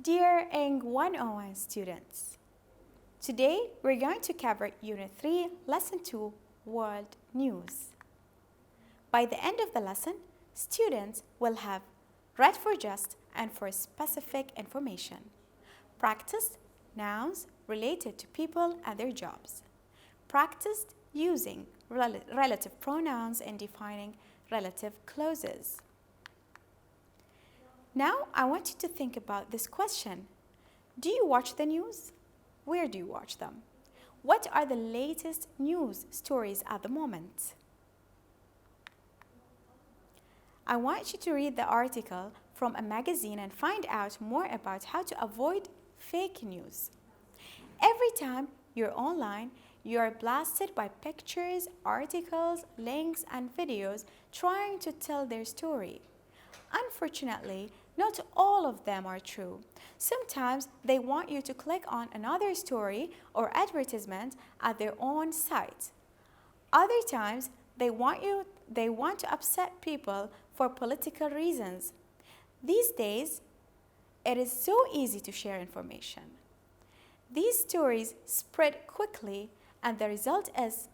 Dear ENG 101 students, today we're going to cover Unit 3, Lesson 2, World News. By the end of the lesson, students will have read for just and for specific information, practiced nouns related to people and their jobs, practiced using relative pronouns and defining relative clauses. Now, I want you to think about this question. Do you watch the news? Where do you watch them? What are the latest news stories at the moment? I want you to read the article from a magazine and find out more about how to avoid fake news. Every time you're online, you are blasted by pictures, articles, links, and videos trying to tell their story. Unfortunately, not all of them are true. Sometimes they want you to click on another story or advertisement at their own site. Other times, they want to upset people for political reasons. These days, it is so easy to share information. These stories spread quickly, and the result is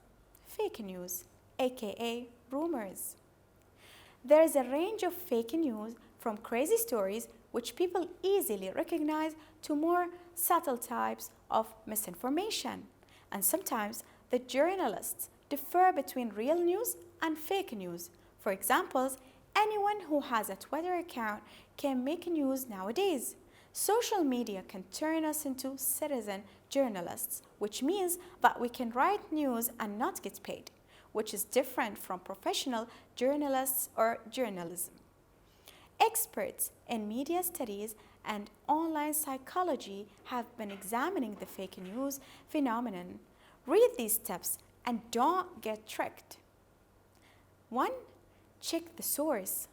fake news, aka rumors. There is a range of fake news from crazy stories which people easily recognize to more subtle types of misinformation. And sometimes the journalists differ between real news and fake news. For example, anyone who has a Twitter account can make news nowadays. Social media can turn us into citizen journalists, which means that we can write news and not get paid, which is different from professional journalists or journalism. Experts in media studies and online psychology have been examining the fake news phenomenon. Read these tips and don't get tricked. 1. Check the source.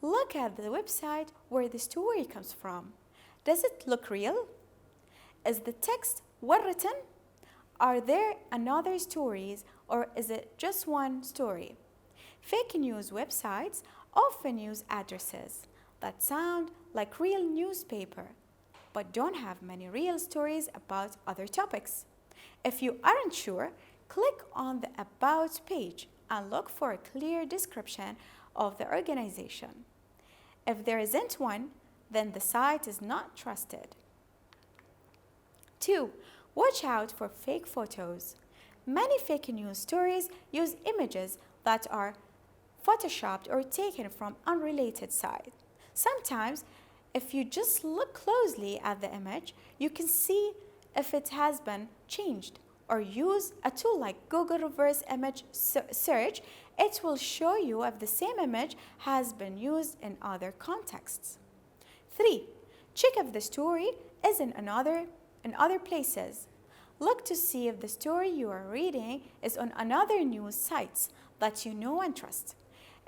Look at the website where the story comes from. Does it look real? Is the text well written? Are there another stories or is it just one story? Fake news websites often use addresses that sound like real newspaper, but don't have many real stories about other topics. If you aren't sure, click on the About page and look for a clear description of the organization. If there isn't one, then the site is not trusted. 2. Watch out for fake photos. Many fake news stories use images that are photoshopped or taken from unrelated sites. Sometimes, if you just look closely at the image, you can see if it has been changed. Or use a tool like Google Reverse Image Search. It will show you if the same image has been used in other contexts. 3. Check if the story is in other places. Look to see if the story you are reading is on another news sites that you know and trust.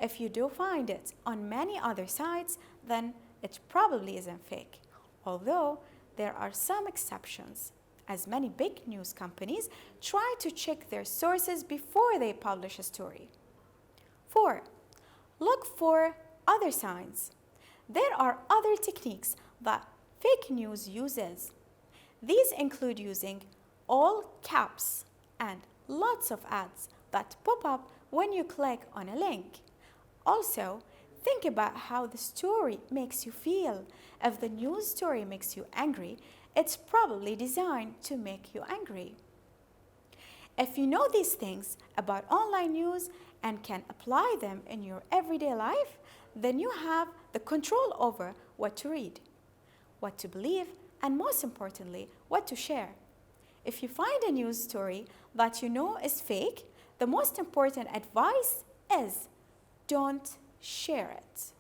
If you do find it on many other sites, then it probably isn't fake, although there are some exceptions, as many big news companies try to check their sources before they publish a story. 4. Look for other signs. There are other techniques that fake news uses. These include using all caps and lots of ads that pop up when you click on a link. Also, think about how the story makes you feel. If the news story makes you angry, it's probably designed to make you angry. If you know these things about online news and can apply them in your everyday life, then you have the control over what to read, what to believe, and most importantly, what to share. If you find a news story that you know is fake, the most important advice is don't share it.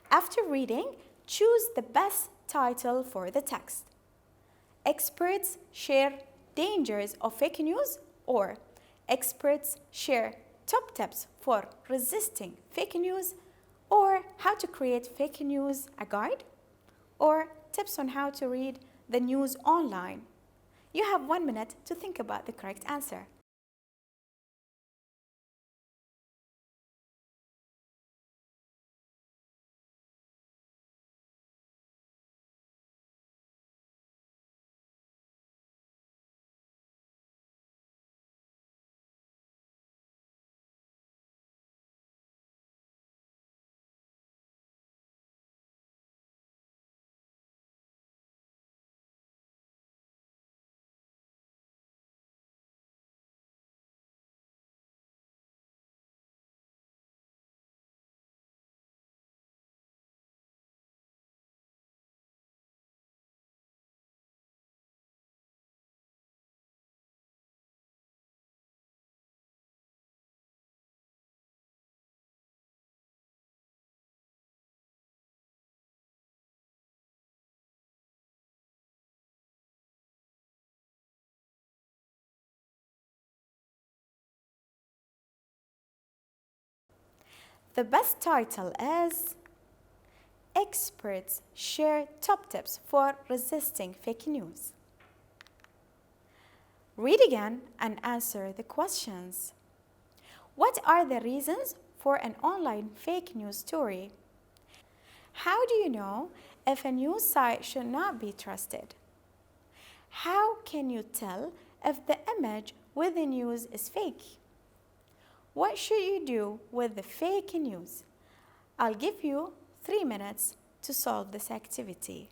After reading, choose the best title for the text. Experts share dangers of fake news, or experts share top tips for resisting fake news, or how to create fake news, a guide, or tips on how to read the news online. You have 1 minute to think about the correct answer. The best title is Experts Share Top Tips for Resisting Fake News. Read again and answer the questions. What are the reasons for an online fake news story? How do you know if a news site should not be trusted? How can you tell if the image with the news is fake? What should you do with the fake news? I'll give you 3 minutes to solve this activity.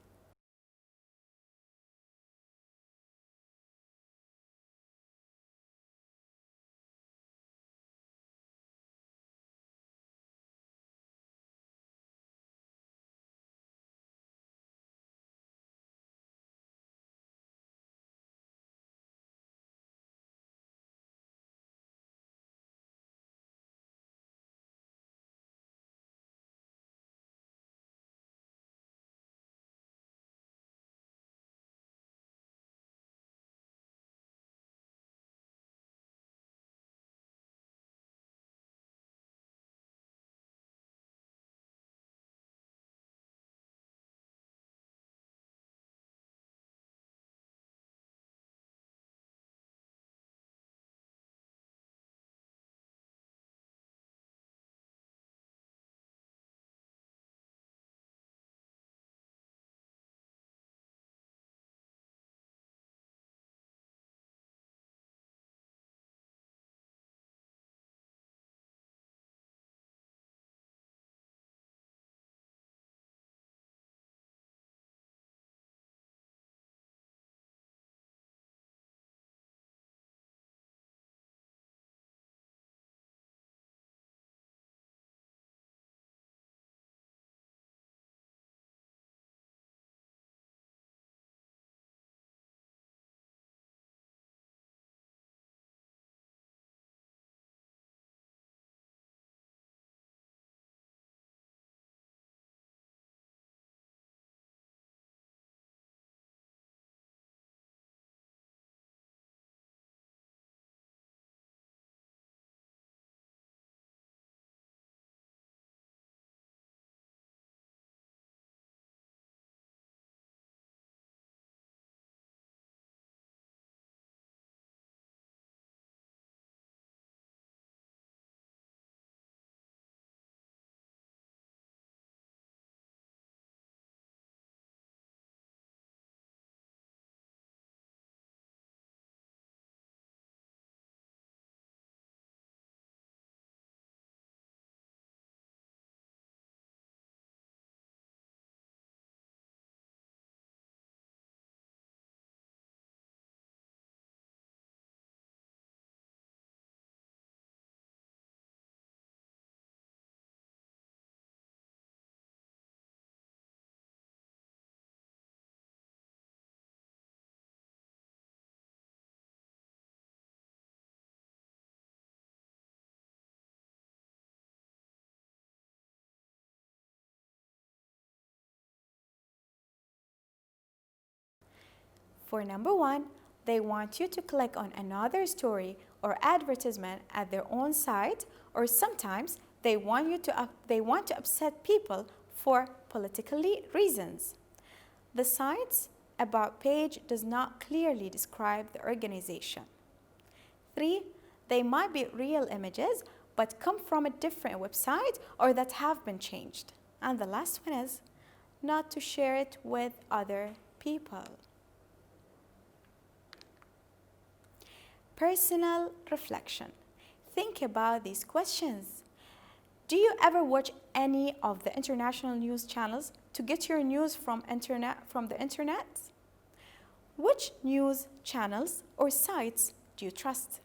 For number 1, they want you to click on another story or advertisement at their own site, or sometimes they want to upset people for political reasons. The site's About page does not clearly describe the organization. 3, they might be real images but come from a different website or that have been changed. And the last one is not to share it with other people. Personal reflection. Think about these questions. Do you ever watch any of the international news channels to get your news from the internet? Which news channels or sites do you trust?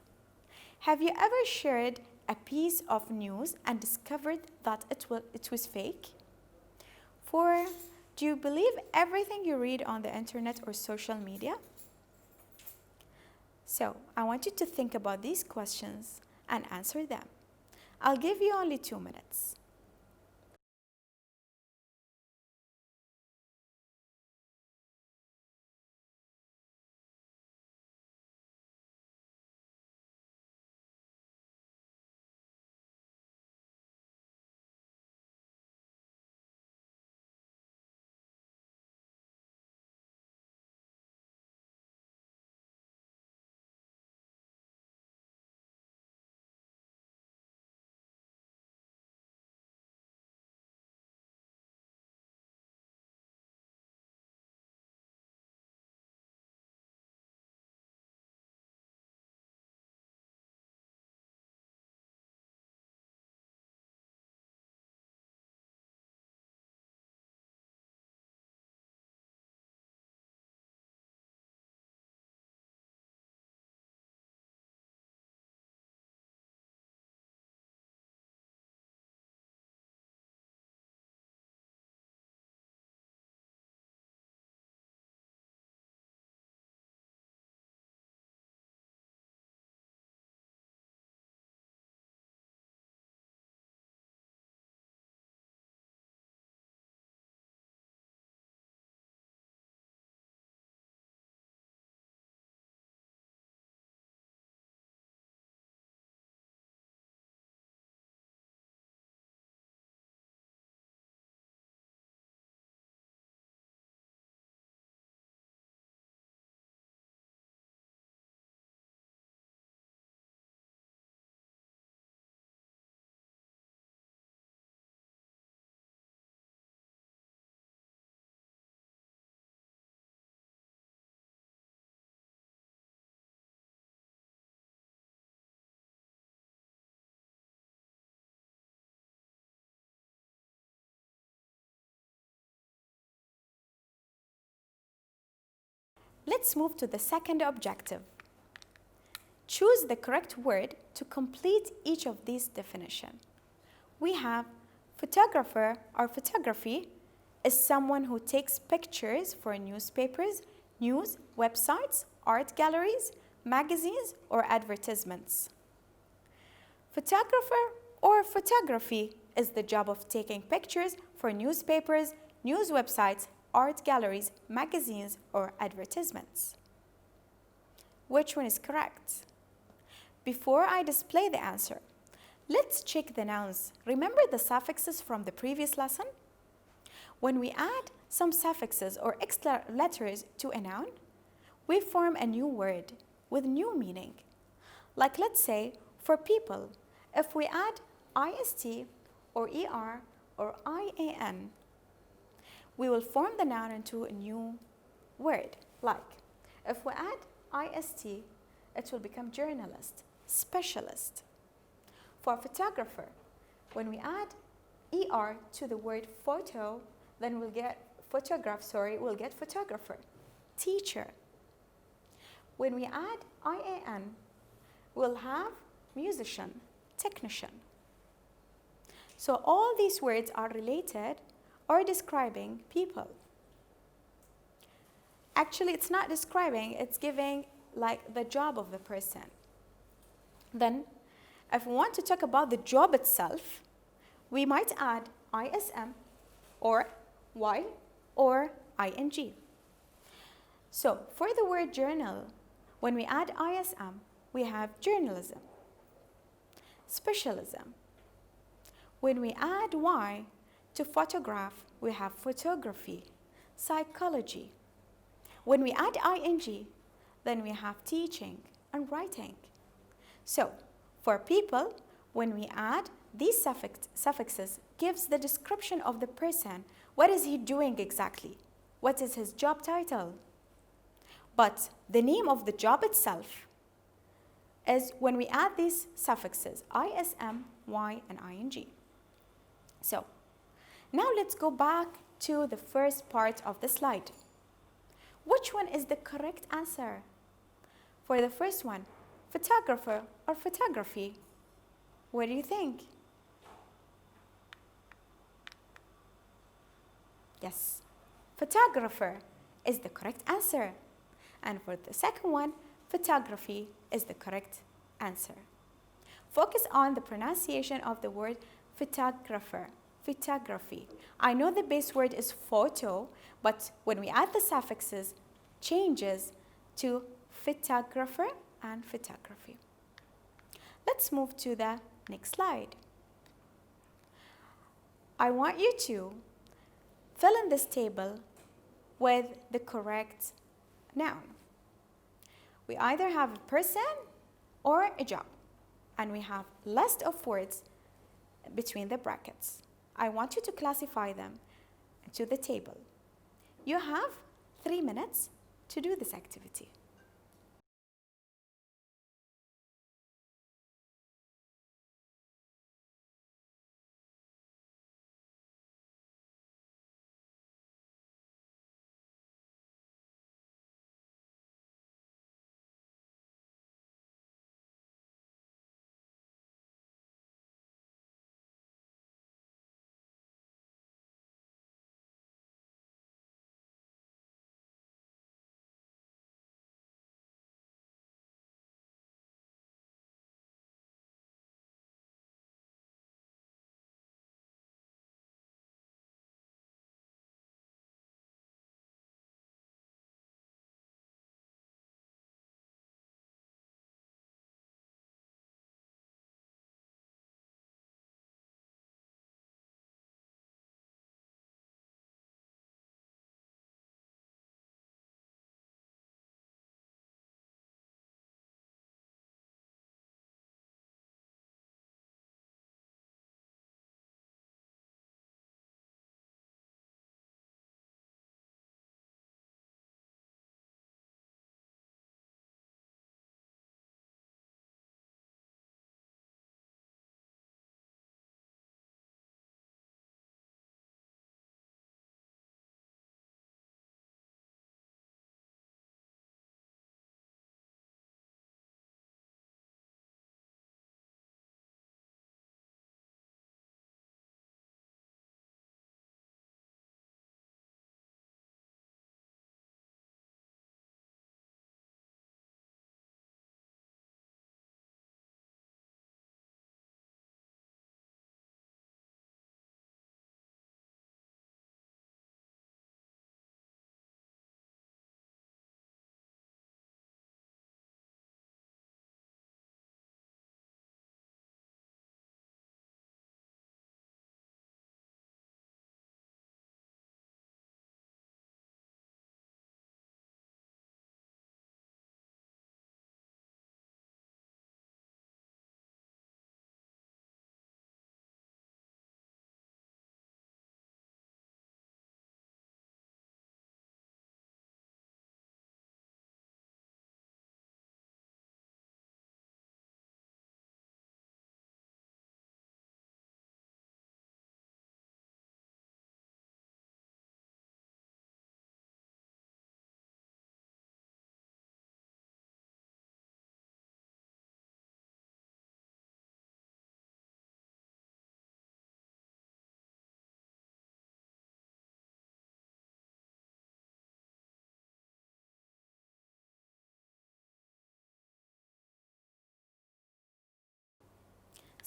Have you ever shared a piece of news and discovered that it was fake? 4, do you believe everything you read on the internet or social media? So, I want you to think about these questions and answer them. I'll give you only 2 minutes. Let's move to the second objective. Choose the correct word to complete each of these definitions. We have photographer or photography is someone who takes pictures for newspapers, news, websites, art galleries, magazines, or advertisements. Photographer or photography is the job of taking pictures for newspapers, news websites, art galleries, magazines, or advertisements. Which one is correct? Before I display the answer, let's check the nouns. Remember the suffixes from the previous lesson? When we add some suffixes or extra letters to a noun, we form a new word with new meaning. Like let's say, for people, if we add ist or er or ian, we will form the noun into a new word. Like, if we add ist, it will become journalist, specialist. For photographer, when we add er to the word photo, then we'll get we'll get photographer, teacher. When we add ian, we'll have musician, technician. So all these words are related or describing people. Actually, it's not describing, it's giving like the job of the person. Then, if we want to talk about the job itself, we might add ism or y or ing. So, for the word journal, when we add ism, we have journalism, specialism. When we add y to photograph, we have photography, psychology. When we add ing, then we have teaching and writing. So, for people, when we add these suffixes, gives the description of the person. What is he doing exactly? What is his job title? But the name of the job itself is when we add these suffixes, ism, y, and ing. So, now let's go back to the first part of the slide. Which one is the correct answer? For the first one, photographer or photography? What do you think? Yes, photographer is the correct answer. And for the second one, photography is the correct answer. Focus on the pronunciation of the word photographer, photography. I know the base word is photo, but when we add the suffixes, changes to photographer and photography. Let's move to the next slide. I want you to fill in this table with the correct noun. We either have a person or a job, and we have a list of words between the brackets. I want you to classify them to the table. You have 3 minutes to do this activity.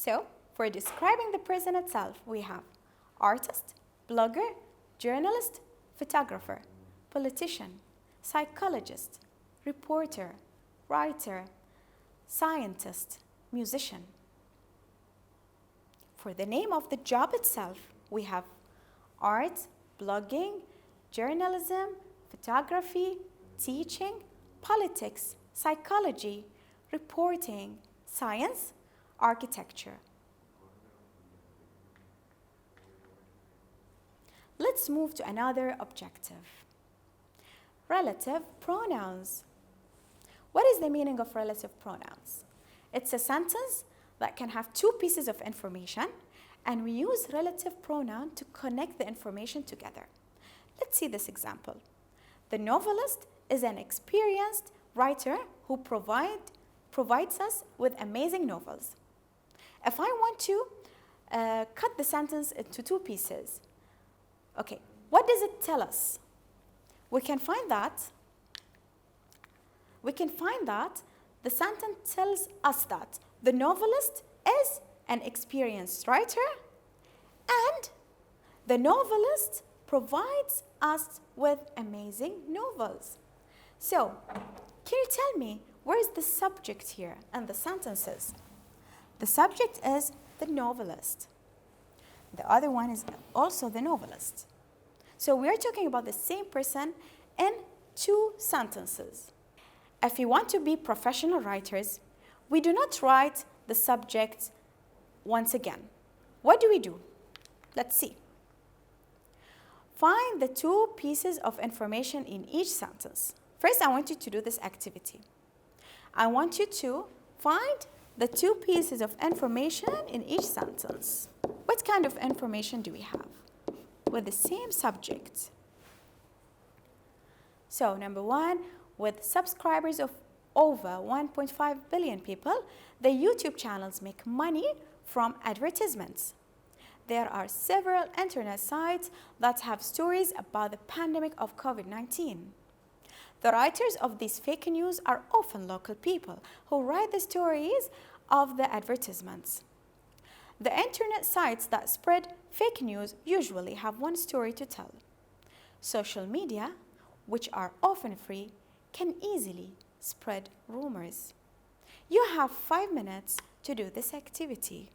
So, for describing the person itself, we have artist, blogger, journalist, photographer, politician, psychologist, reporter, writer, scientist, musician. For the name of the job itself, we have art, blogging, journalism, photography, teaching, politics, psychology, reporting, science, architecture. Let's move to another objective. Relative pronouns. What is the meaning of relative pronouns? It's a sentence that can have two pieces of information, and we use relative pronoun to connect the information together. Let's see this example. The novelist is an experienced writer who provides us with amazing novels. If I want to cut the sentence into two pieces, okay, what does it tell us? We can find that the sentence tells us that the novelist is an experienced writer and the novelist provides us with amazing novels. So, can you tell me where is the subject here and the sentences? The subject is the novelist. The other one is also the novelist. So we are talking about the same person in two sentences. If we want to be professional writers, we do not write the subject once again. What do? Let's see. Find the two pieces of information in each sentence. First, I want you to do this activity. I want you to find the two pieces of information in each sentence. What kind of information do we have with the same subject? So, number one, with subscribers of over 1.5 billion people, the YouTube channels make money from advertisements. There are several internet sites that have stories about the pandemic of COVID-19. The writers of these fake news are often local people who write the stories of the advertisements. The internet sites that spread fake news usually have one story to tell. Social media, which are often free, can easily spread rumors. You have 5 minutes to do this activity.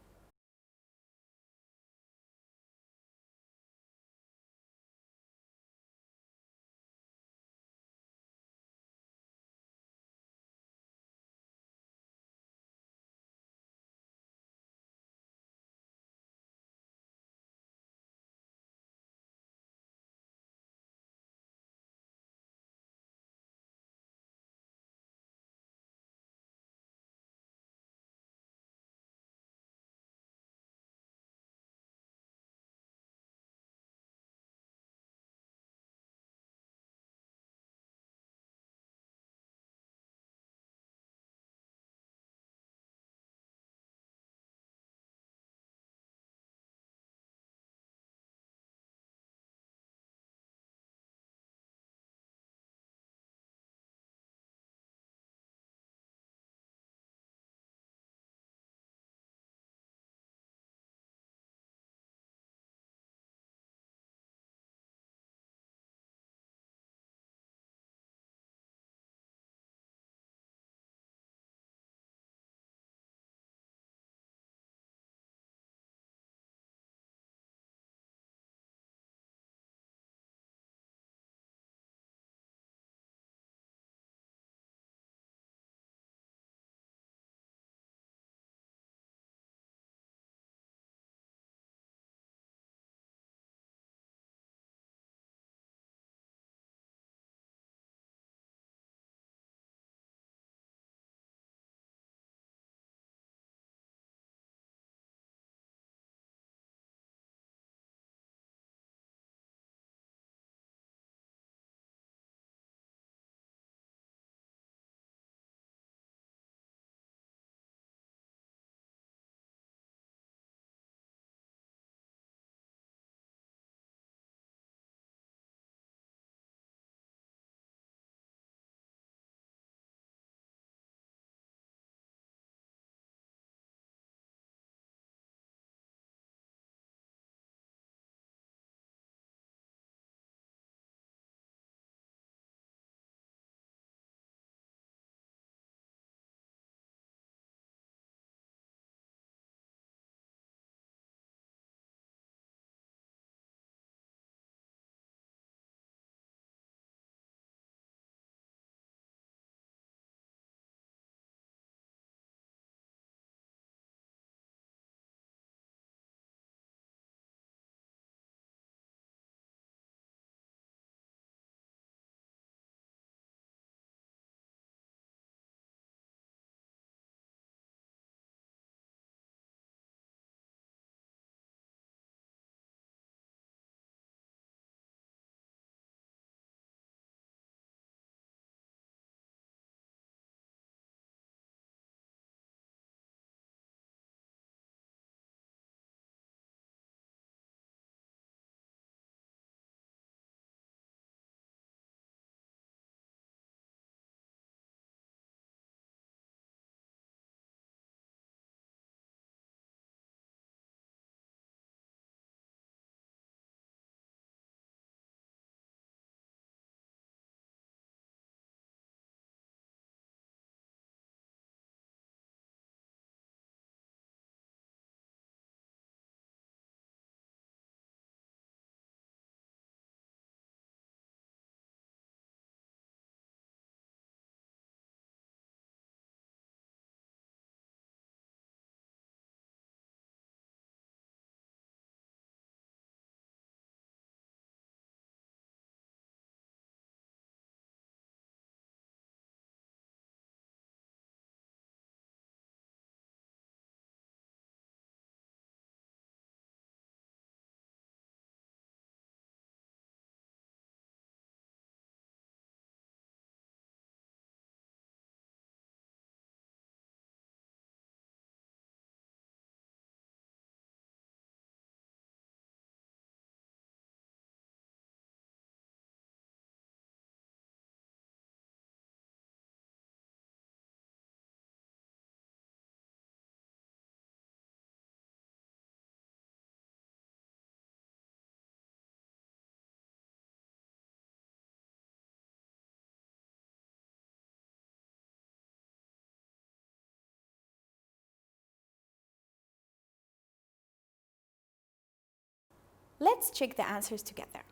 let's check the answers together.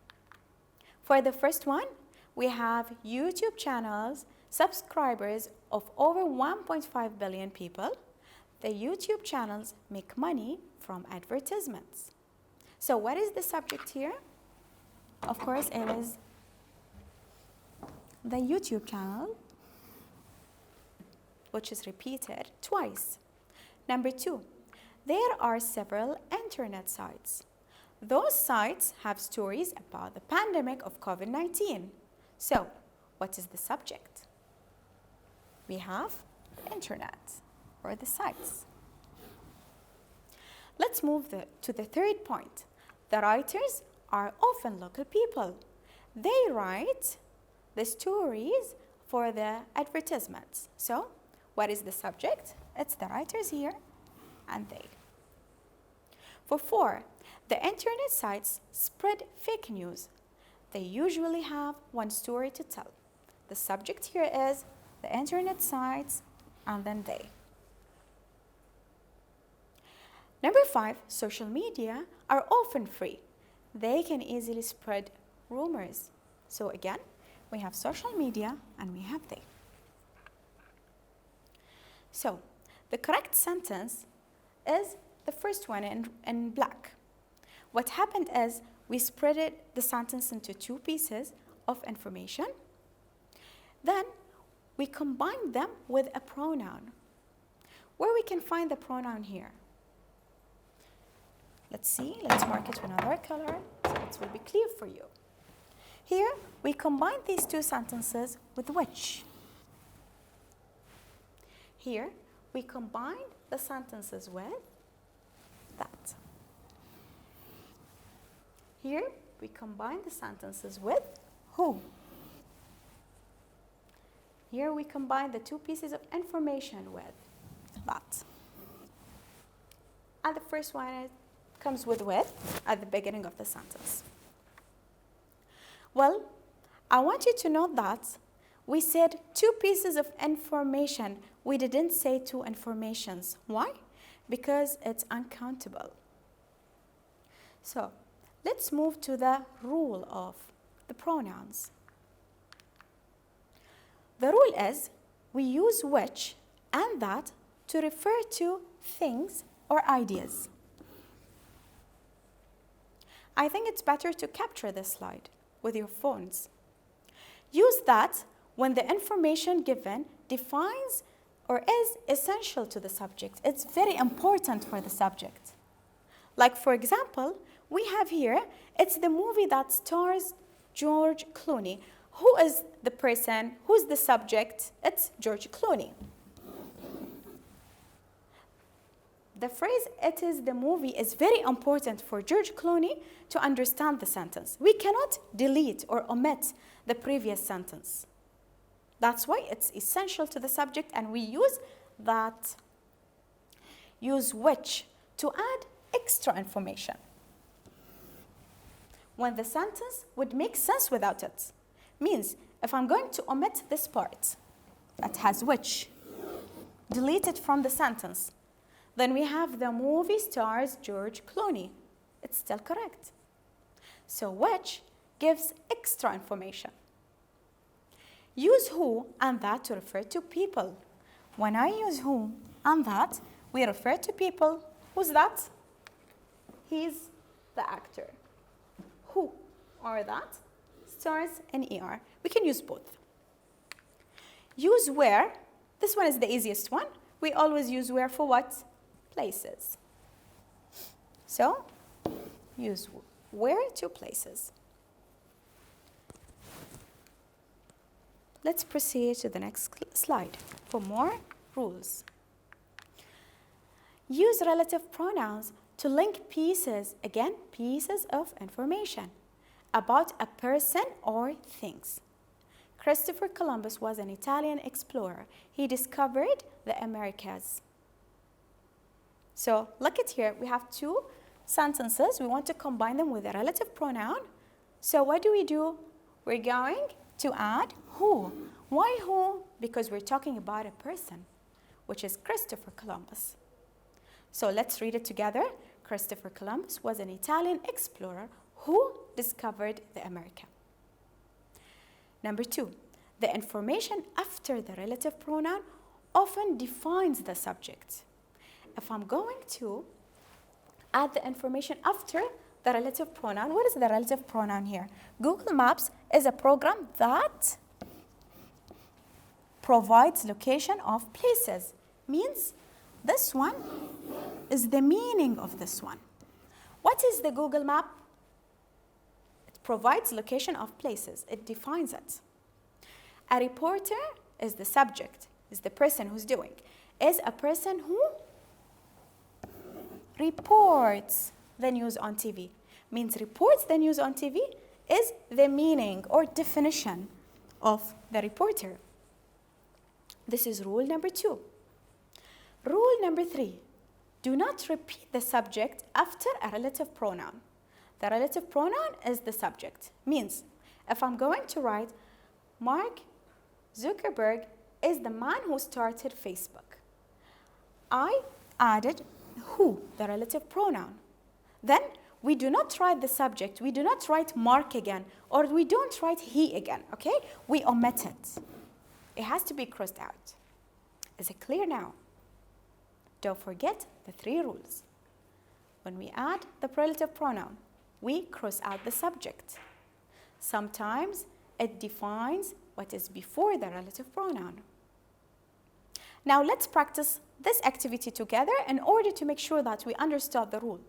For the first one, we have YouTube channels, subscribers of over 1.5 billion people. The YouTube channels make money from advertisements. So what is the subject here? Of course, it is the YouTube channel, which is repeated twice. Number 2, there are several internet sites. Those sites have stories about the pandemic of COVID-19. So, what is the subject? We have internet, or the sites. Let's move to the third point. The writers are often local people. They write the stories for the advertisements. So, what is the subject? It's the writers here and they. For 4, the internet sites spread fake news. They usually have one story to tell. The subject here is the internet sites and then they. Number 5, social media are often free. They can easily spread rumors. So again, we have social media and we have they. So the correct sentence is the first one in black. What happened is we spread the sentence into 2 pieces of information. Then we combined them with a pronoun. Where we can find the pronoun here? Let's see, let's mark it with another color so it will be clear for you. Here, we combine these 2 sentences with which. Here, we combine the sentences with that. Here, we combine the sentences with who. Here, we combine the 2 pieces of information with that. And the first one comes with at the beginning of the sentence. Well, I want you to note that we said 2 pieces of information. We didn't say 2 informations. Why? Because it's uncountable. So, let's move to the rule of the pronouns. The rule is we use which and that to refer to things or ideas. I think it's better to capture this slide with your phones. Use that when the information given defines or is essential to the subject. It's very important for the subject. Like, for example, we have here, it's the movie that stars George Clooney. Who is the person? Who's the subject? It's George Clooney. The phrase, it is the movie, is very important for George Clooney to understand the sentence. We cannot delete or omit the previous sentence. That's why it's essential to the subject, and we use that, use which, to add extra information when the sentence would make sense without it. Means, if I'm going to omit this part that has which, delete it from the sentence, then we have the movie stars George Clooney. It's still correct. So which gives extra information. Use who and that to refer to people. When I use who and that, we refer to people. Who's that? He's the actor. Who or that stars in ER. We can use both. Use where. This one is the easiest one. We always use where for what? Places. So, use where to places. Let's proceed to the next slide for more rules. Use relative pronouns to link pieces, again, pieces of information about a person or things. Christopher Columbus was an Italian explorer. He discovered the Americas. So look at here, we have 2 sentences. We want to combine them with a relative pronoun. So what do? We're going to add who. Why who? Because we're talking about a person, which is Christopher Columbus. So let's read it together. Christopher Columbus was an Italian explorer who discovered the America. Number 2, the information after the relative pronoun often defines the subject. If I'm going to add the information after the relative pronoun, what is the relative pronoun here? Google Maps is a program that provides location of places. Means this one is the meaning of this one. What is the Google Map? It provides location of places. It defines it. A reporter is the subject, is the person who's doing, is a person who reports the news on TV. Means reports the news on TV is the meaning or definition of the reporter. This is rule number 2. Rule number 3, do not repeat the subject after a relative pronoun. The relative pronoun is the subject. Means if I'm going to write Mark Zuckerberg is the man who started Facebook, I added who, the relative pronoun. Then we do not write the subject. We do not write Mark again, or we don't write he again, okay? We omit it. It has to be crossed out. Is it clear now? Don't forget the 3 rules. When we add the relative pronoun, we cross out the subject. Sometimes it defines what is before the relative pronoun. Now let's practice this activity together in order to make sure that we understood the rule.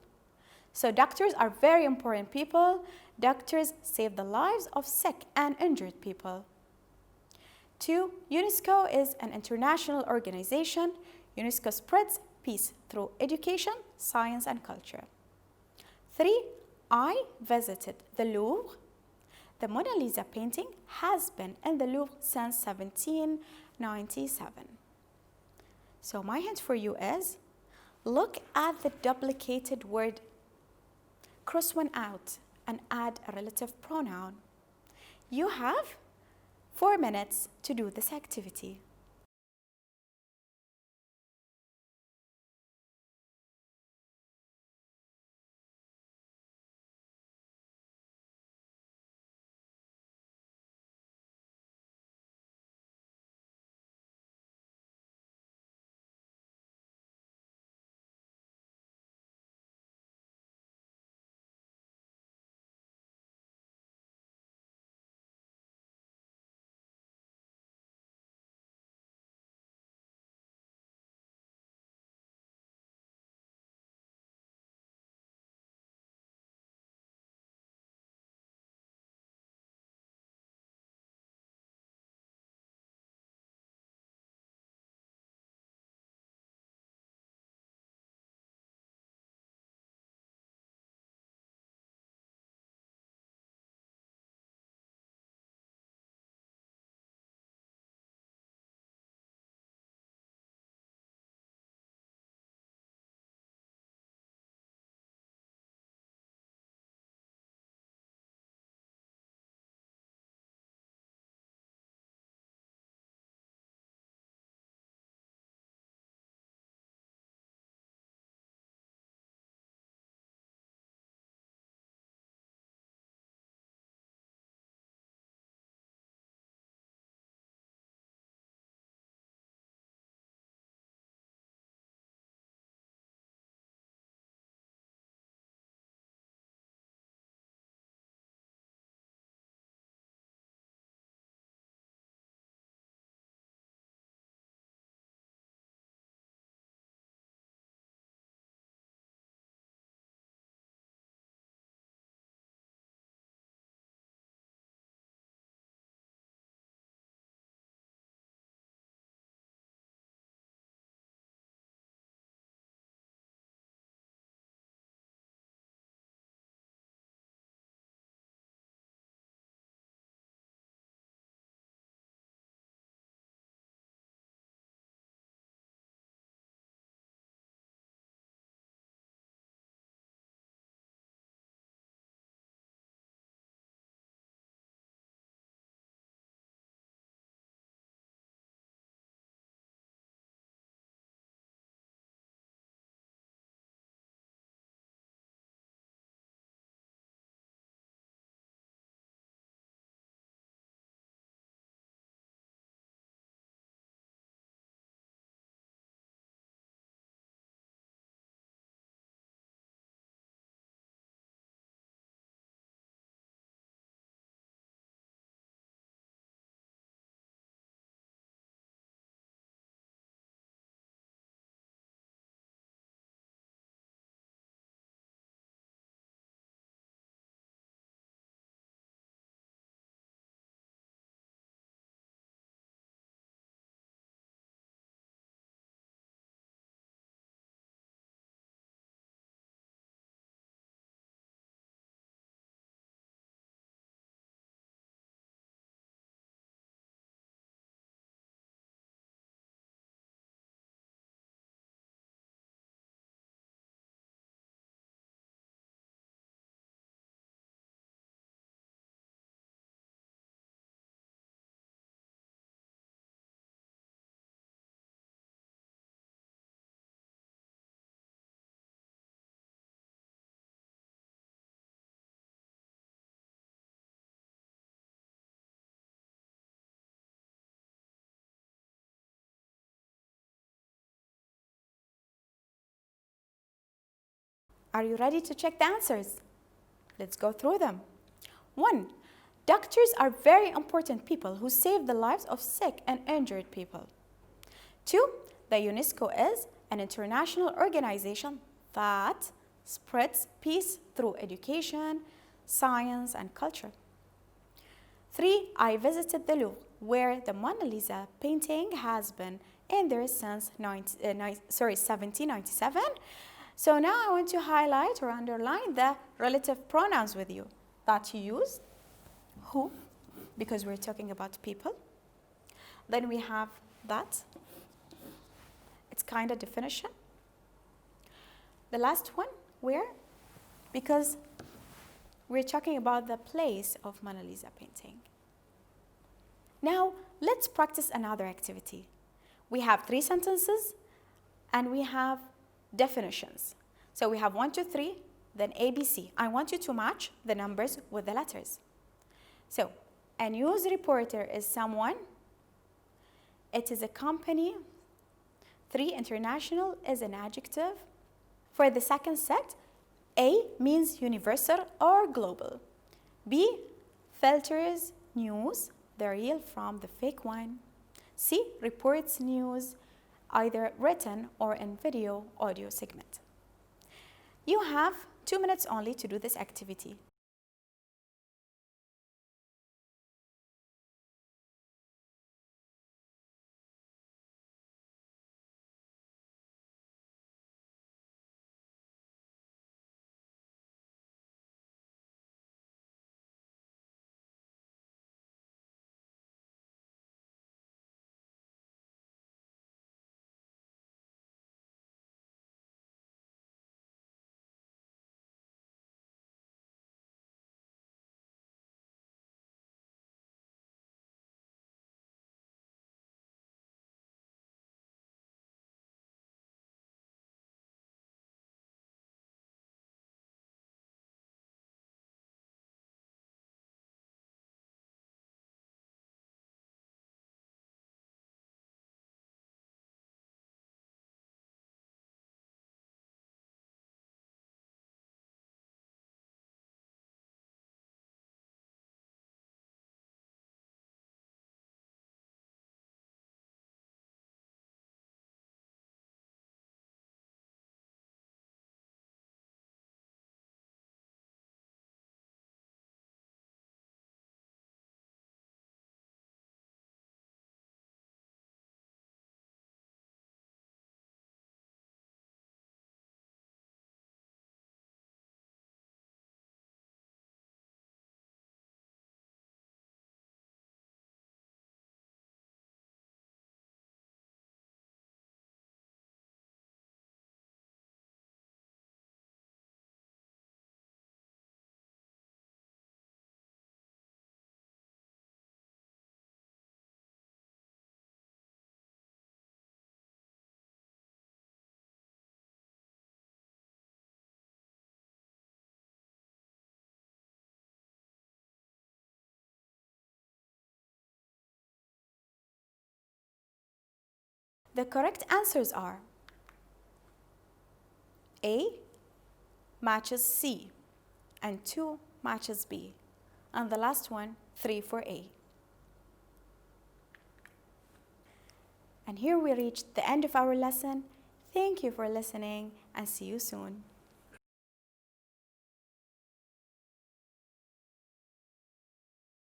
So doctors are very important people. Doctors save the lives of sick and injured people. 2, UNESCO is an international organization. UNESCO spreads peace through education, science, and culture. 3, I visited the Louvre. The Mona Lisa painting has been in the Louvre since 1797. So my hint for you is, look at the duplicated word, cross one out, and add a relative pronoun. You have 4 minutes to do this activity. Are you ready to check the answers? Let's go through them. 1. Doctors are very important people who save the lives of sick and injured people. 2. The UNESCO is an international organization that spreads peace through education, science, and culture. 3. I visited the Louvre, where the Mona Lisa painting has been in there since 1797. So now I want to highlight or underline the relative pronouns with you that you use. Who, because we're talking about people. Then we have that. It's kind of definition. The last one, where? Because we're talking about the place of Mona Lisa painting. Now, let's practice another activity. We have 3 sentences and we have definitions. So we have 1, 2, 3, then ABC. I want you to match the numbers with the letters. So, a news reporter is someone. It is a company. 3, international is an adjective. For the second set, A means universal or global. B, filters news, the real from the fake one. C, reports news, either written or in video, audio segment. You have 2 minutes only to do this activity. The correct answers are A matches C and 2 matches B, and the last one 3 for A. And here we reached the end of our lesson. Thank you for listening and see you soon.